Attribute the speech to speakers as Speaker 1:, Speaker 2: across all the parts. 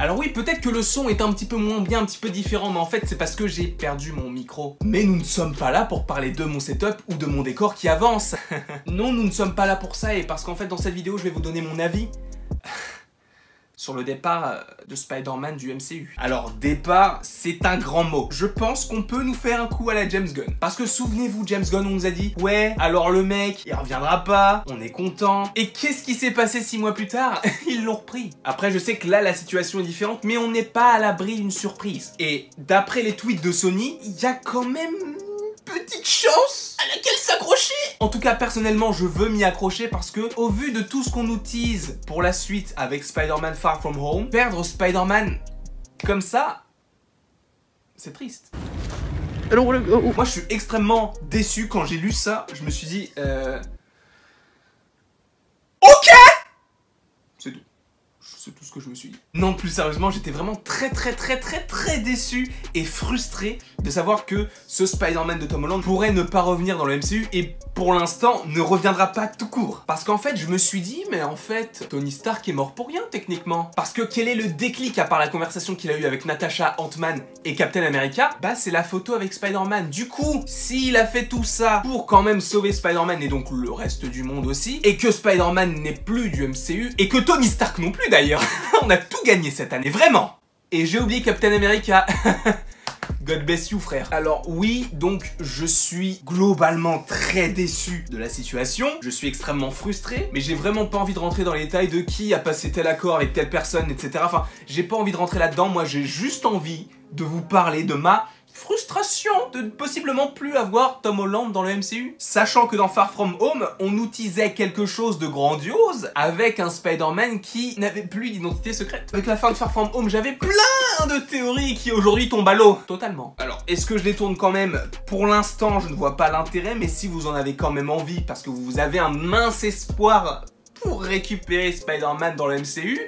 Speaker 1: Alors oui, peut-être que le son est un petit peu moins bien, un petit peu différent, mais en fait c'est parce que j'ai perdu mon micro. Mais nous ne sommes pas là pour parler de mon setup ou de mon décor qui avance. Non, nous ne sommes pas là pour ça, et parce qu'en fait dans cette vidéo je vais vous donner mon avis sur le départ de Spider-Man du MCU. Alors départ, c'est un grand mot. Je pense qu'on peut nous faire un coup à la James Gunn. Parce que souvenez-vous, James Gunn, on nous a dit ouais, alors le mec, il reviendra pas, on est content. Et qu'est-ce qui s'est passé 6 mois plus tard? Ils l'ont repris. Après, je sais que là, la situation est différente, mais on n'est pas à l'abri d'une surprise. Et d'après les tweets de Sony, il y a quand même une petite chance à laquelle s'accrocher. En tout cas, personnellement, je veux m'y accrocher parce que, au vu de tout ce qu'on nous tease pour la suite avec Spider-Man Far From Home, perdre Spider-Man comme ça, c'est triste. Moi, je suis extrêmement déçu quand j'ai lu ça. Je me suis dit, ok. C'est tout. C'est tout ce que je me suis dit. Non, plus sérieusement, j'étais vraiment très déçu et frustré de savoir que ce Spider-Man de Tom Holland pourrait ne pas revenir dans le MCU et pour l'instant ne reviendra pas tout court. Parce qu'en fait, je me suis dit, mais en fait, Tony Stark est mort pour rien techniquement. Parce que quel est le déclic à part la conversation qu'il a eue avec Natasha, Ant-Man et Captain America? Bah, c'est la photo avec Spider-Man. Du coup, s'il a fait tout ça pour quand même sauver Spider-Man et donc le reste du monde aussi, et que Spider-Man n'est plus du MCU, et que Tony Stark non plus d'ailleurs, on a tout gagné cette année, vraiment. Et j'ai oublié Captain America. God bless you, frère. Alors oui, donc je suis globalement très déçu de la situation. Je suis extrêmement frustré, mais j'ai vraiment pas envie de rentrer dans les détails de qui a passé tel accord avec telle personne, etc. Enfin, j'ai pas envie de rentrer là-dedans. Moi, j'ai juste envie de vous parler de ma frustration de ne possiblement plus avoir Tom Holland dans le MCU. Sachant que dans Far From Home, on nous teasait quelque chose de grandiose avec un Spider-Man qui n'avait plus d'identité secrète. Avec la fin de Far From Home, j'avais plein de théories qui aujourd'hui tombent à l'eau. Totalement. Alors, est-ce que je les tourne quand même? Pour l'instant, je ne vois pas l'intérêt, mais si vous en avez quand même envie, parce que vous avez un mince espoir pour récupérer Spider-Man dans le MCU,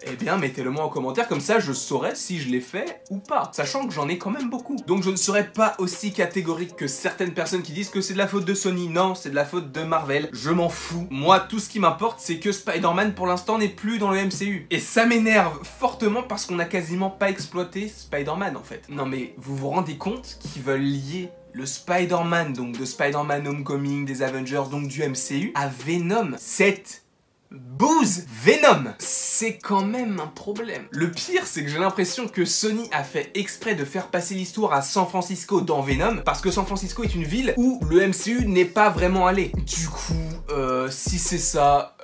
Speaker 1: eh bien, mettez-le moi en commentaire, comme ça je saurai si je l'ai fait ou pas. Sachant que j'en ai quand même beaucoup. Donc je ne serai pas aussi catégorique que certaines personnes qui disent que c'est de la faute de Sony. Non, c'est de la faute de Marvel. Je m'en fous. Moi, tout ce qui m'importe, c'est que Spider-Man, pour l'instant, n'est plus dans le MCU. Et ça m'énerve fortement parce qu'on n'a quasiment pas exploité Spider-Man, en fait. Non mais, vous vous rendez compte qu'ils veulent lier le Spider-Man, donc de Spider-Man Homecoming, des Avengers, donc du MCU, à Venom. Cette bouse Venom, c'est quand même un problème. Le pire, c'est que j'ai l'impression que Sony a fait exprès de faire passer l'histoire à San Francisco dans Venom, parce que San Francisco est une ville où le MCU n'est pas vraiment allé. Du coup, si c'est ça,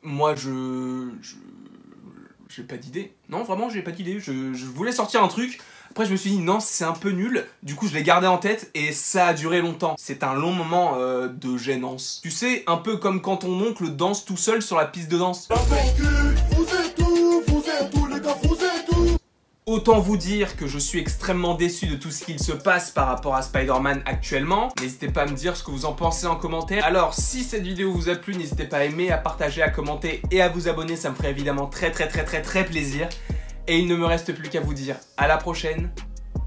Speaker 1: moi j'ai pas d'idée. Non, vraiment, j'ai pas d'idée. Je voulais sortir un truc. Après, je me suis dit, non, c'est un peu nul. Du coup, je l'ai gardé en tête et ça a duré longtemps. C'est un long moment de gênance. Tu sais, un peu comme quand ton oncle danse tout seul sur la piste de danse. Autant vous dire que je suis extrêmement déçu de tout ce qu'il se passe par rapport à Spider-Man actuellement. N'hésitez pas à me dire ce que vous en pensez en commentaire. Alors, si cette vidéo vous a plu, n'hésitez pas à aimer, à partager, à commenter et à vous abonner. Ça me ferait évidemment très plaisir. Et il ne me reste plus qu'à vous dire à la prochaine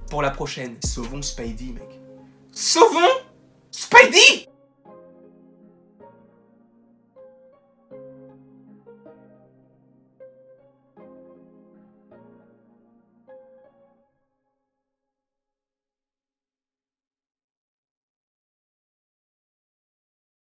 Speaker 1: pour la prochaine. Sauvons Spidey, mec. Sauvons Spidey!